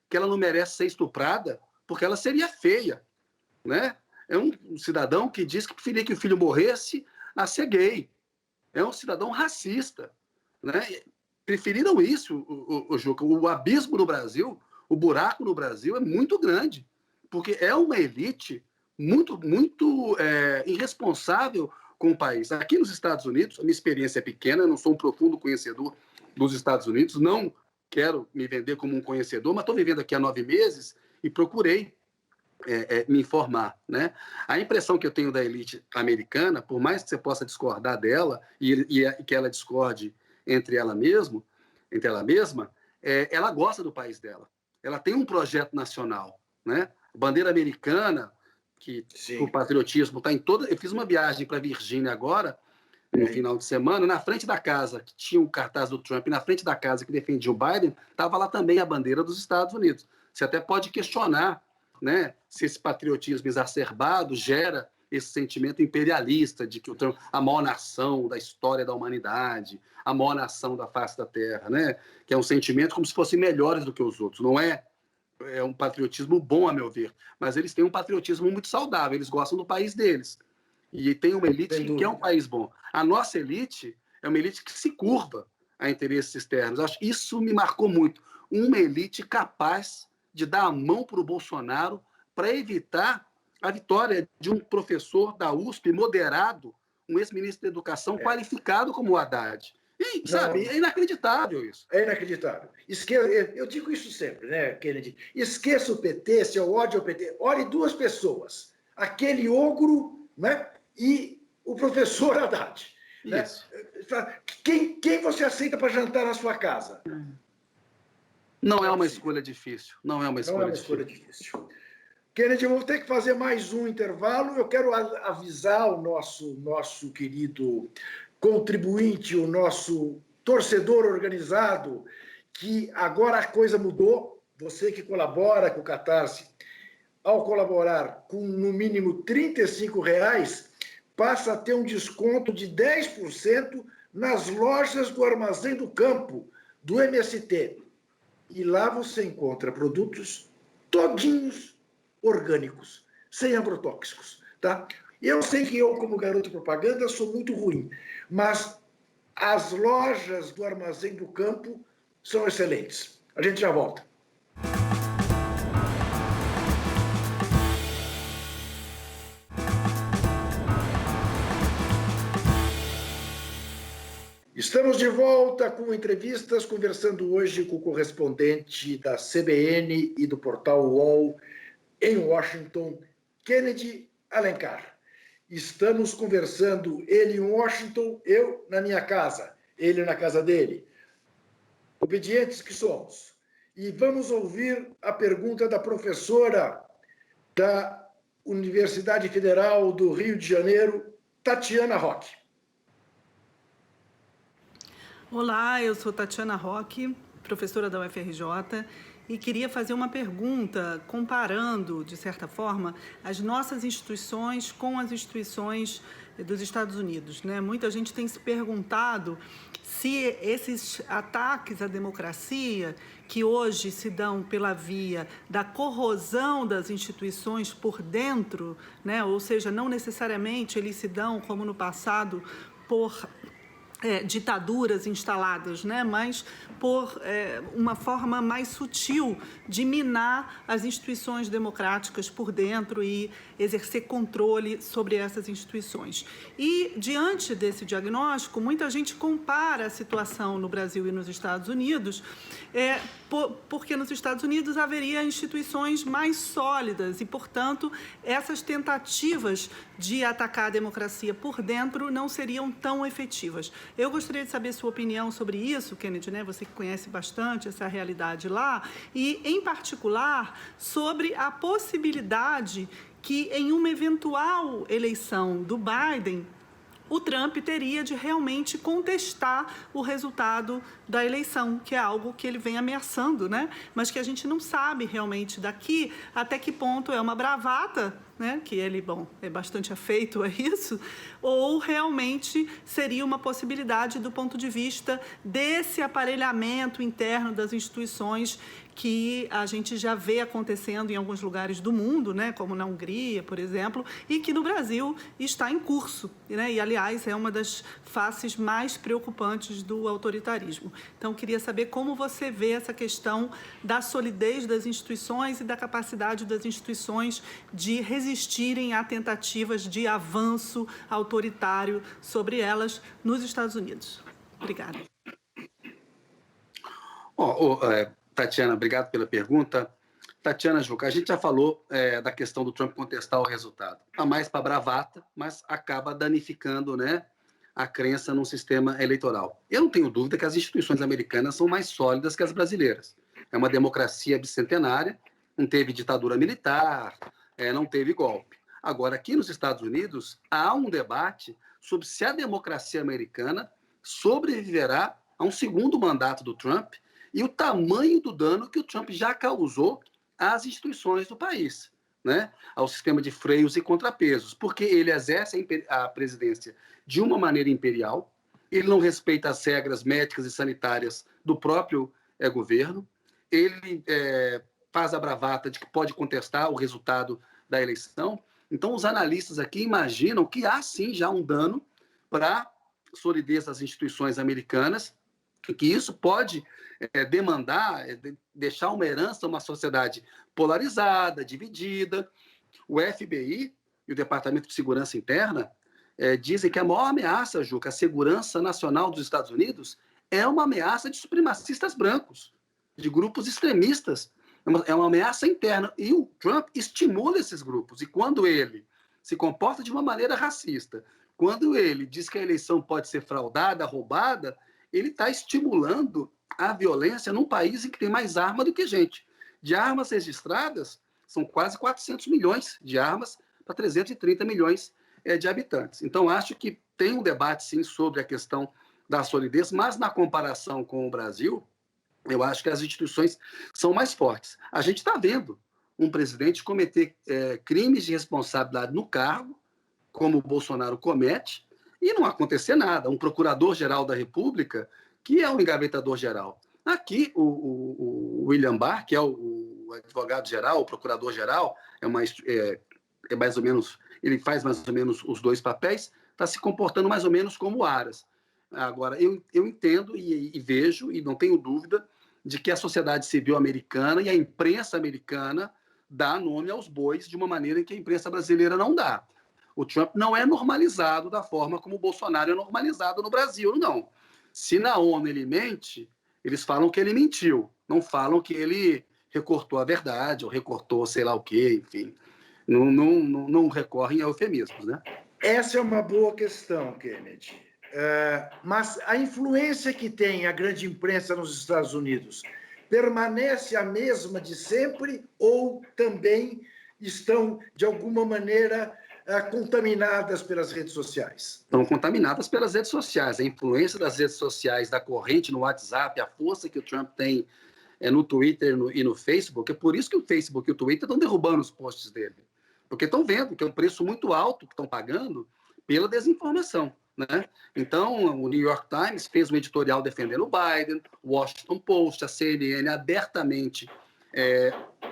que ela não merece ser estuprada porque ela seria feia, né? É um cidadão que diz que preferia que o filho morresse a ser gay. É um cidadão racista, né? Preferiram isso, o Juca. O abismo no Brasil O buraco no Brasil é muito grande, porque é uma elite muito irresponsável com o país. Aqui nos Estados Unidos, a minha experiência é pequena, eu não sou um profundo conhecedor dos Estados Unidos, não quero me vender como um conhecedor, mas estou vivendo aqui há 9 meses e procurei me informar, né? A impressão que eu tenho da elite americana, por mais que você possa discordar dela e que ela discorde entre ela mesma, ela gosta do país dela. Ela tem um projeto nacional, né? A bandeira americana, que o patriotismo está em toda... Eu fiz uma viagem para Virgínia agora, no final de semana, na frente da casa que tinha o cartaz do Trump, e na frente da casa que defendia o Biden, estava lá também a bandeira dos Estados Unidos. Você até pode questionar, né, se esse patriotismo exacerbado gera esse sentimento imperialista de que o Trump, a maior nação da história da humanidade, a maior nação da face da Terra, né, que é um sentimento como se fossem melhores do que os outros. Não é um patriotismo bom, a meu ver, mas eles têm um patriotismo muito saudável, eles gostam do país deles. E tem uma elite que quer um país bom. A nossa elite é uma elite que se curva a interesses externos. Isso me marcou muito. Uma elite capaz de dar a mão para o Bolsonaro para evitar a vitória de um professor da USP moderado, um ex-ministro da Educação qualificado como o Haddad. E, sabe, é inacreditável isso. É inacreditável. Eu digo isso sempre, né, Kennedy? Esqueça o PT, seu ódio ao PT. Olhe duas pessoas. Aquele ogro, né, e o professor Haddad. Isso. Né? Quem você aceita para jantar na sua casa? Não é uma escolha difícil. Não é uma escolha difícil. Kennedy, vamos ter que fazer mais um intervalo. Eu quero avisar o nosso querido contribuinte, o nosso torcedor organizado, que agora a coisa mudou. Você que colabora com o Catarse, ao colaborar com no mínimo R$35, passa a ter um desconto de 10% nas lojas do Armazém do Campo, do MST. E lá você encontra produtos todinhos orgânicos, sem agrotóxicos, tá? Eu sei que eu, como garoto propaganda, sou muito ruim, mas as lojas do Armazém do Campo são excelentes. A gente já volta. Estamos de volta com entrevistas, conversando hoje com o correspondente da CBN e do portal UOL em Washington, Kennedy Alencar. Estamos conversando, ele em Washington, eu na minha casa, ele na casa dele. Obedientes que somos. E vamos ouvir a pergunta da professora da Universidade Federal do Rio de Janeiro, Tatiana Roque. Olá, eu sou Tatiana Roque, professora da UFRJ, e queria fazer uma pergunta comparando, de certa forma, as nossas instituições com as instituições dos Estados Unidos, né? Muita gente tem se perguntado se esses ataques à democracia, que hoje se dão pela via da corrosão das instituições por dentro, né? Ou seja, não necessariamente eles se dão, como no passado, por ditaduras instaladas, né? Mas por uma forma mais sutil de minar as instituições democráticas por dentro e exercer controle sobre essas instituições. E, diante desse diagnóstico, muita gente compara a situação no Brasil e nos Estados Unidos, porque nos Estados Unidos haveria instituições mais sólidas e, portanto, essas tentativas de atacar a democracia por dentro não seriam tão efetivas. Eu gostaria de saber sua opinião sobre isso, Kennedy, né? Você que conhece bastante essa realidade lá, e, em particular, sobre a possibilidade que, em uma eventual eleição do Biden, o Trump teria de realmente contestar o resultado da eleição, que é algo que ele vem ameaçando, né? Mas que a gente não sabe realmente daqui até que ponto é uma bravata né, que ele, é bastante afeito a isso, ou realmente seria uma possibilidade do ponto de vista desse aparelhamento interno das instituições que a gente já vê acontecendo em alguns lugares do mundo, né, como na Hungria, por exemplo, e que no Brasil está em curso, né, e, aliás, é uma das faces mais preocupantes do autoritarismo. Então, queria saber como você vê essa questão da solidez das instituições e da capacidade das instituições de resistirem a tentativas de avanço autoritário sobre elas nos Estados Unidos. Obrigada. Tatiana, obrigado pela pergunta. Tatiana, Juca, a gente já falou da questão do Trump contestar o resultado. A mais para bravata, mas acaba danificando, né, a crença num sistema eleitoral. Eu não tenho dúvida que as instituições americanas são mais sólidas que as brasileiras. É uma democracia bicentenária, não teve ditadura militar, não teve golpe. Agora, aqui nos Estados Unidos, há um debate sobre se a democracia americana sobreviverá a um segundo mandato do Trump e o tamanho do dano que o Trump já causou às instituições do país, né? Ao sistema de freios e contrapesos, porque ele exerce a presidência de uma maneira imperial, ele não respeita as regras médicas e sanitárias do próprio governo, ele faz a bravata de que pode contestar o resultado da eleição. Então, os analistas aqui imaginam que há, sim, já um dano para a solidez das instituições americanas, que isso pode demandar, deixar uma herança, uma sociedade polarizada, dividida. O FBI e o Departamento de Segurança Interna dizem que a maior ameaça, Juca, a segurança nacional dos Estados Unidos, é uma ameaça de supremacistas brancos, de grupos extremistas. É uma ameaça interna. E o Trump estimula esses grupos. E quando ele se comporta de uma maneira racista, quando ele diz que a eleição pode ser fraudada, roubada, ele está estimulando a violência num país em que tem mais arma do que gente. De armas registradas, são quase 400 milhões de armas para 330 milhões de habitantes. Então, acho que tem um debate, sim, sobre a questão da solidez, mas na comparação com o Brasil, eu acho que as instituições são mais fortes. A gente está vendo um presidente cometer crimes de responsabilidade no cargo, como o Bolsonaro comete, e não acontecer nada. Um procurador-geral da República, que é um engavetador-geral. Aqui, o William Barr, que é o advogado-geral, o procurador-geral, é mais ou menos, ele faz mais ou menos os dois papéis, está se comportando mais ou menos como o Aras. Agora, eu entendo e vejo, e não tenho dúvida, de que a sociedade civil americana e a imprensa americana dá nome aos bois de uma maneira que a imprensa brasileira não dá. O Trump não é normalizado da forma como o Bolsonaro é normalizado no Brasil, não. Se na ONU ele mente, eles falam que ele mentiu, não falam que ele recortou a verdade ou recortou sei lá o quê, enfim. Não recorrem a eufemismos, né? Essa é uma boa questão, Kennedy. Mas a influência que tem a grande imprensa nos Estados Unidos permanece a mesma de sempre ou também estão, de alguma maneira, contaminadas pelas redes sociais? Estão contaminadas pelas redes sociais. A influência das redes sociais, da corrente no WhatsApp, a força que o Trump tem no Twitter e no Facebook. É por isso que o Facebook e o Twitter estão derrubando os posts dele. Porque estão vendo que é um preço muito alto que estão pagando pela desinformação, né? Então, o New York Times fez um editorial defendendo o Biden, o Washington Post, a CNN abertamente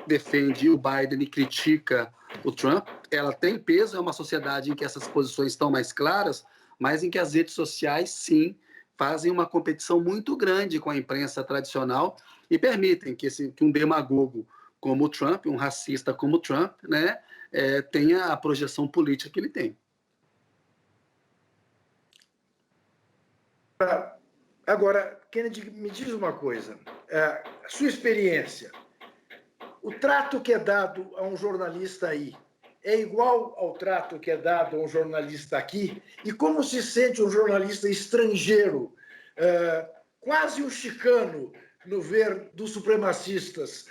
defende o Biden e critica o Trump. Ela tem peso, é uma sociedade em que essas posições estão mais claras, mas em que as redes sociais, sim, fazem uma competição muito grande com a imprensa tradicional e permitem que um demagogo como o Trump, um racista como o Trump, né, tenha a projeção política que ele tem. Agora, Kennedy, me diz uma coisa. A sua experiência, o trato que é dado a um jornalista aí é igual ao trato que é dado a um jornalista aqui? E como se sente um jornalista estrangeiro, quase um chicano, no ver dos supremacistas?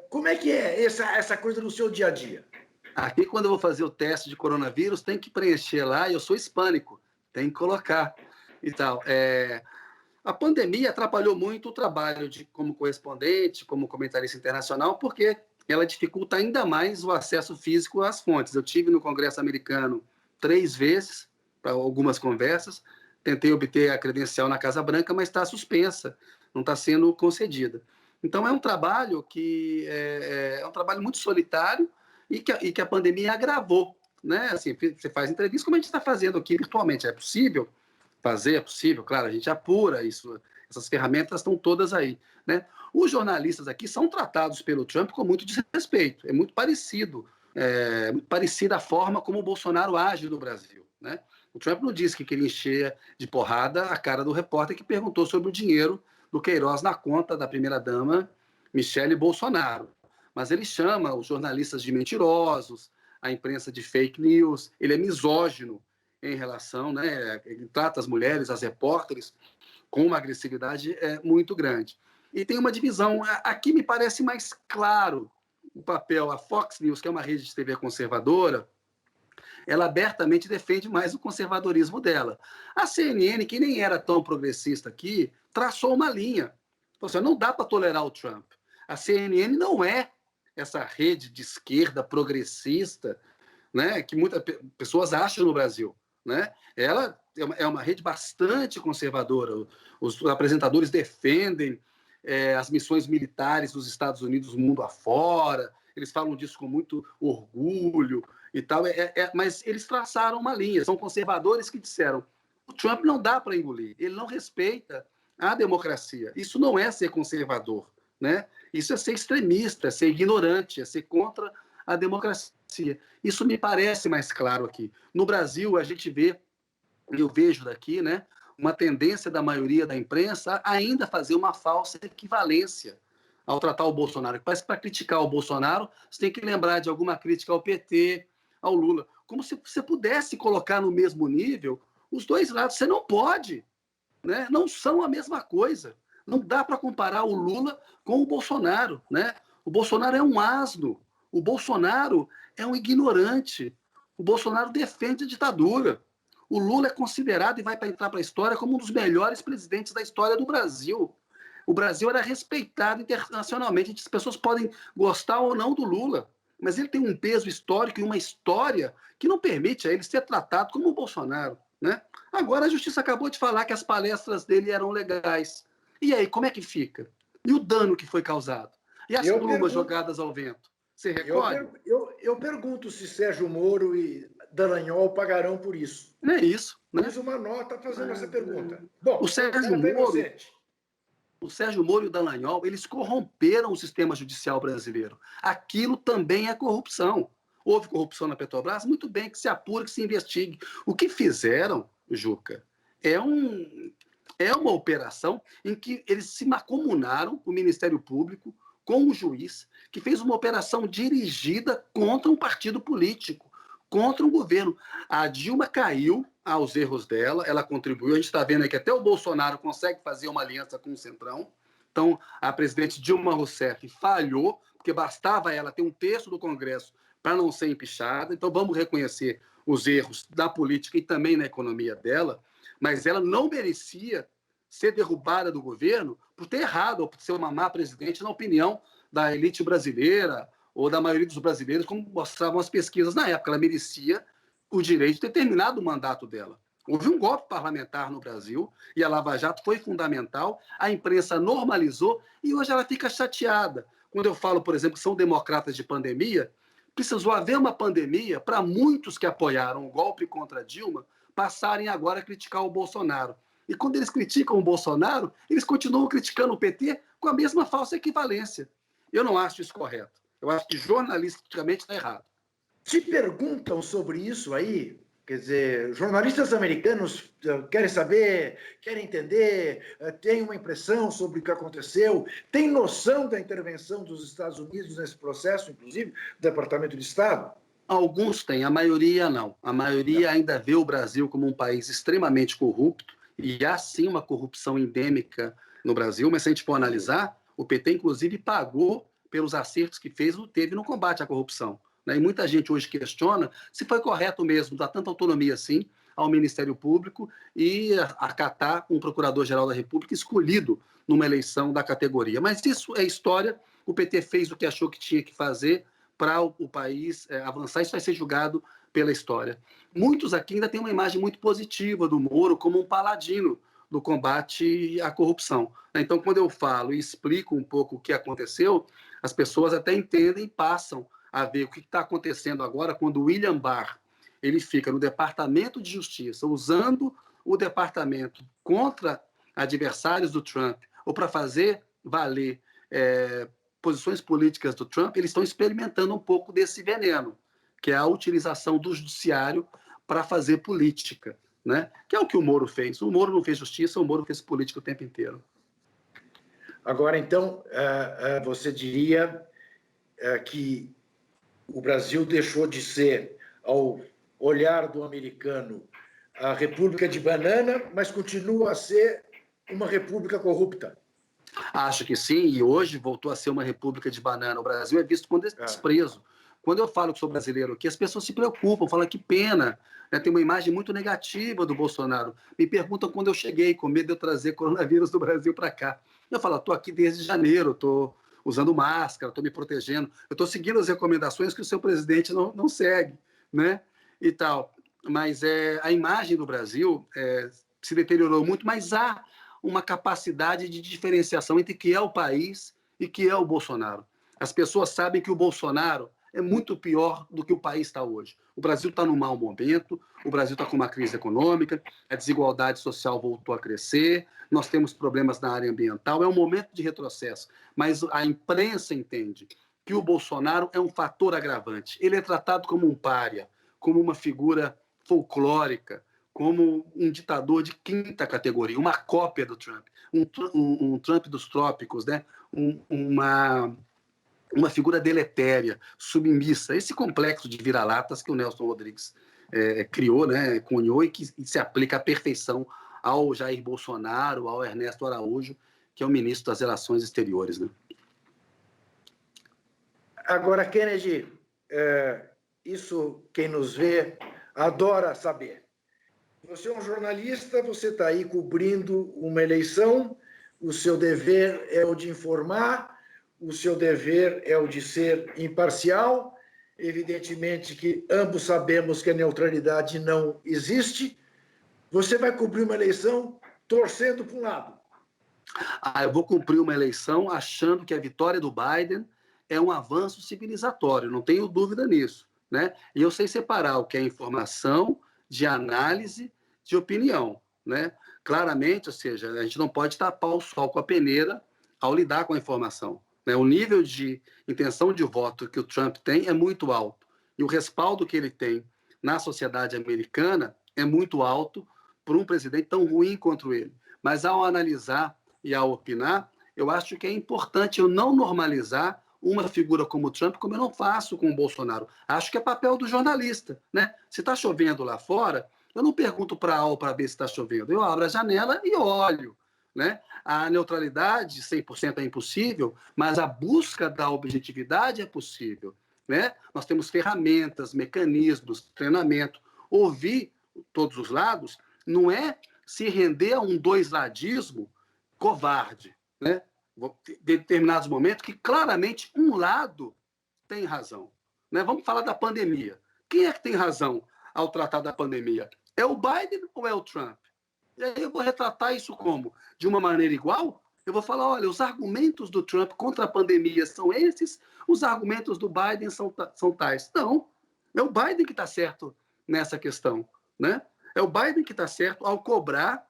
Como é que é essa coisa no seu dia a dia? Aqui, quando eu vou fazer o teste de coronavírus, tem que preencher lá, eu sou hispânico, tem que colocar e tal. A pandemia atrapalhou muito o trabalho como correspondente, como comentarista internacional, porque ela dificulta ainda mais o acesso físico às fontes. Eu tive no Congresso americano 3 vezes, para algumas conversas, tentei obter a credencial na Casa Branca, mas está suspensa, não está sendo concedida. Então, é um trabalho que é um trabalho muito solitário e que a pandemia agravou. Né? Assim, você faz entrevista como a gente está fazendo aqui virtualmente. É possível fazer? É possível, claro, a gente apura isso, essas ferramentas estão todas aí. Né? Os jornalistas aqui são tratados pelo Trump com muito desrespeito, é muito parecida a forma como o Bolsonaro age no Brasil. Né? O Trump não disse que queria encher de porrada a cara do repórter que perguntou sobre o dinheiro do Queiroz na conta da primeira-dama Michele Bolsonaro. Mas ele chama os jornalistas de mentirosos, a imprensa de fake news, ele é misógino em relação, né, ele trata as mulheres, as repórteres, com uma agressividade muito grande. E tem uma divisão, aqui me parece mais claro o papel, a Fox News, que é uma rede de TV conservadora, ela abertamente defende mais o conservadorismo dela. A CNN, que nem era tão progressista aqui, traçou uma linha. Ou seja, não dá para tolerar o Trump. A CNN não é essa rede de esquerda progressista, né, que muitas pessoas acham no Brasil. Né? Ela é uma rede bastante conservadora. Os apresentadores defendem as missões militares dos Estados Unidos mundo afora, eles falam disso com muito orgulho e tal, mas eles traçaram uma linha, são conservadores que disseram o Trump não dá para engolir, ele não respeita a democracia, isso não é ser conservador, né? Isso é ser extremista, é ser ignorante, é ser contra a democracia. Isso me parece mais claro aqui. No Brasil, a gente vê, eu vejo daqui, né, uma tendência da maioria da imprensa a ainda fazer uma falsa equivalência ao tratar o Bolsonaro. Parece que para criticar o Bolsonaro, você tem que lembrar de alguma crítica ao PT, ao Lula. Como se você pudesse colocar no mesmo nível os dois lados. Você não pode. Né? Não são a mesma coisa. Não dá para comparar o Lula com o Bolsonaro. Né? O Bolsonaro é um asno. O Bolsonaro é um ignorante. O Bolsonaro defende a ditadura. O Lula é considerado e vai entrar para a história como um dos melhores presidentes da história do Brasil. O Brasil era respeitado internacionalmente. As pessoas podem gostar ou não do Lula, mas ele tem um peso histórico e uma história que não permite a ele ser tratado como o Bolsonaro. Né? Agora a justiça acabou de falar que as palestras dele eram legais. E aí, como é que fica? E o dano que foi causado? E as plumas jogadas ao vento? Você recolhe? Eu pergunto se Sérgio Moro e Dallagnol pagarão por isso. É isso. Né? Fiz uma nota fazendo essa pergunta. Bom, o Sérgio Moro e o Dallagnol, eles corromperam o sistema judicial brasileiro. Aquilo também é corrupção. Houve corrupção na Petrobras? Muito bem, que se apure, que se investigue. O que fizeram, Juca, é uma operação em que eles se mancomunaram, o Ministério Público, com o juiz, que fez uma operação dirigida contra um partido político, contra um governo. A Dilma caiu aos erros dela, ela contribuiu. A gente está vendo aí que até o Bolsonaro consegue fazer uma aliança com o Centrão. Então, a presidente Dilma Rousseff falhou, porque bastava ela ter um terço do Congresso para não ser empichada. Então, vamos reconhecer os erros da política e também na economia dela, mas ela não merecia ser derrubada do governo por ter errado, ou por ser uma má presidente, na opinião da elite brasileira ou da maioria dos brasileiros, como mostravam as pesquisas na época. Ela merecia o direito de ter terminado o mandato dela. Houve um golpe parlamentar no Brasil e a Lava Jato foi fundamental, a imprensa normalizou e hoje ela fica chateada. Quando eu falo, por exemplo, que são democratas de pandemia, precisou haver uma pandemia para muitos que apoiaram o golpe contra Dilma passarem agora a criticar o Bolsonaro. E quando eles criticam o Bolsonaro, eles continuam criticando o PT com a mesma falsa equivalência. Eu não acho isso correto. Eu acho que jornalisticamente está errado. Te perguntam sobre isso aí? Quer dizer, jornalistas americanos querem saber, querem entender, têm uma impressão sobre o que aconteceu, têm noção da intervenção dos Estados Unidos nesse processo, inclusive, do Departamento de Estado? Alguns têm, a maioria não. A maioria ainda vê o Brasil como um país extremamente corrupto, e há sim uma corrupção endêmica no Brasil, mas se a gente for analisar, o PT, inclusive, pagou pelos acertos que teve no combate à corrupção. Né? E muita gente hoje questiona se foi correto mesmo dar tanta autonomia assim ao Ministério Público e acatar um Procurador-Geral da República escolhido numa eleição da categoria. Mas isso é história, o PT fez o que achou que tinha que fazer para o país avançar, isso vai ser julgado pela história. Muitos aqui ainda têm uma imagem muito positiva do Moro como um paladino do combate à corrupção. Então, quando eu falo e explico um pouco o que aconteceu, as pessoas até entendem e passam a ver o que está acontecendo agora quando o William Barr ele fica no Departamento de Justiça, usando o departamento contra adversários do Trump ou para fazer valer posições políticas do Trump. Eles estão experimentando um pouco desse veneno, que é a utilização do judiciário para fazer política, né? Que é o que o Moro fez. O Moro não fez justiça, o Moro fez política o tempo inteiro. Agora, então, você diria que o Brasil deixou de ser, ao olhar do americano, a República de Banana, mas continua a ser uma república corrupta? Acho que sim, e hoje voltou a ser uma república de banana. O Brasil é visto com desprezo. Quando eu falo que sou brasileiro aqui, as pessoas se preocupam, falam que pena, né? Tem uma imagem muito negativa do Bolsonaro. Me perguntam quando eu cheguei, com medo de eu trazer coronavírus do Brasil para cá. Eu falo, estou aqui desde janeiro, estou usando máscara, estou me protegendo, eu estou seguindo as recomendações que o seu presidente não segue, né? E tal. Mas a imagem do Brasil se deteriorou muito, mas há uma capacidade de diferenciação entre o que é o país e o que é o Bolsonaro. As pessoas sabem que o Bolsonaro é muito pior do que o país está hoje. O Brasil está num mau momento, o Brasil está com uma crise econômica, a desigualdade social voltou a crescer, nós temos problemas na área ambiental, é um momento de retrocesso. Mas a imprensa entende que o Bolsonaro é um fator agravante. Ele é tratado como um pária, como uma figura folclórica, como um ditador de quinta categoria, uma cópia do Trump, um Trump dos trópicos, né? Uma figura deletéria, submissa, esse complexo de vira-latas que o Nelson Rodrigues criou, né? Cunhou e que se aplica à perfeição ao Jair Bolsonaro, ao Ernesto Araújo, que é o ministro das Relações Exteriores, né? Agora, Kennedy, isso quem nos vê adora saber. Você é um jornalista, você está aí cobrindo uma eleição, o seu dever é o de informar, o seu dever é o de ser imparcial. Evidentemente que ambos sabemos que a neutralidade não existe. Você vai cobrir uma eleição torcendo para um lado. Eu vou cumprir uma eleição achando que a vitória do Biden é um avanço civilizatório, não tenho dúvida nisso, né? E eu sei separar o que é informação de análise de opinião, né? Claramente, ou seja, a gente não pode tapar o sol com a peneira ao lidar com a informação, né? O nível de intenção de voto que o Trump tem é muito alto e o respaldo que ele tem na sociedade americana é muito alto por um presidente tão ruim quanto ele. Mas ao analisar e ao opinar, eu acho que é importante eu não normalizar uma figura como o Trump, como eu não faço com o Bolsonaro. Acho que é papel do jornalista, né? Se está chovendo lá fora, eu não pergunto para A ou para B se está chovendo. Eu abro a janela e olho, né? A neutralidade 100% é impossível, mas a busca da objetividade é possível, né? Nós temos ferramentas, mecanismos, treinamento. Ouvir todos os lados não é se render a um doisladismo covarde, né? Em determinados momentos que claramente um lado tem razão, né? Vamos falar da pandemia. Quem é que tem razão ao tratar da pandemia? É o Biden ou é o Trump? E aí eu vou retratar isso como? De uma maneira igual? Eu vou falar, olha, os argumentos do Trump contra a pandemia são esses, os argumentos do Biden são tais. Não, é o Biden que está certo nessa questão, né? É o Biden que está certo ao cobrar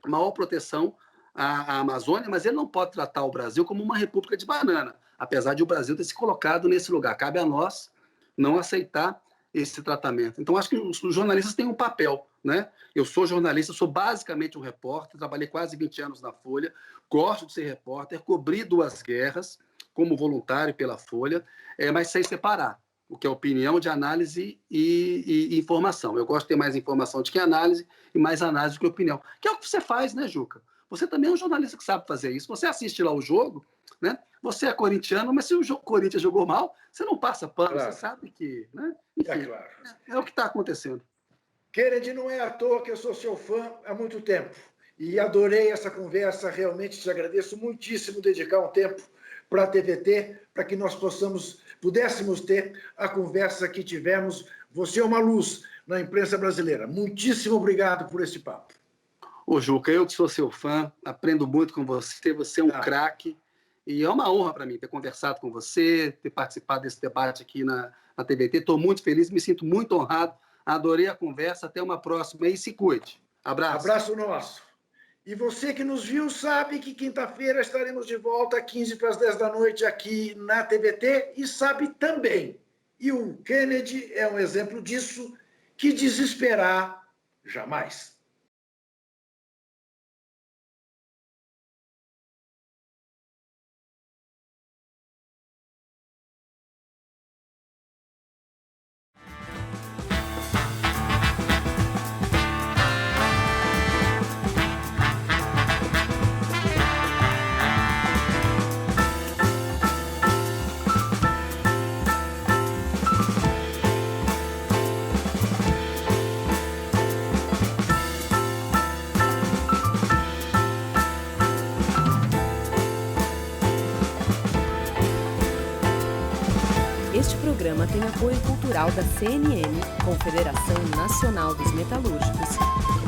maior proteção à Amazônia, mas ele não pode tratar o Brasil como uma república de banana, apesar de o Brasil ter se colocado nesse lugar. Cabe a nós não aceitar esse tratamento. Então, acho que os jornalistas têm um papel, né? Eu sou jornalista, sou basicamente um repórter, trabalhei quase 20 anos na Folha, gosto de ser repórter, cobri 2 guerras como voluntário pela Folha, mas sei separar o que é opinião de análise e informação. Eu gosto de ter mais informação do que análise e mais análise do que opinião, que é o que você faz, né, Juca? Você também é um jornalista que sabe fazer isso. Você assiste lá o jogo, né? Você é corintiano, mas se o Corinthians jogou mal, você não passa pano, claro. Você sabe que... Né? Enfim, claro. É o que está acontecendo. Kennedy, não é à toa que eu sou seu fã há muito tempo e adorei essa conversa, realmente te agradeço muitíssimo dedicar um tempo para a TVT, para que nós pudéssemos ter a conversa que tivemos. Você é uma luz na imprensa brasileira. Muitíssimo obrigado por esse papo. Ô, Juca, eu que sou seu fã, aprendo muito com você, você é um craque, e é uma honra para mim ter conversado com você, ter participado desse debate aqui na TVT. Estou muito feliz, me sinto muito honrado, adorei a conversa, até uma próxima e se cuide. Abraço. Abraço nosso. E você que nos viu sabe que quinta-feira estaremos de volta, 15 para as 10 da noite, aqui na TVT, e sabe também, e o Kennedy é um exemplo disso, que desesperar jamais. Este programa tem apoio cultural da CNM, Confederação Nacional dos Metalúrgicos.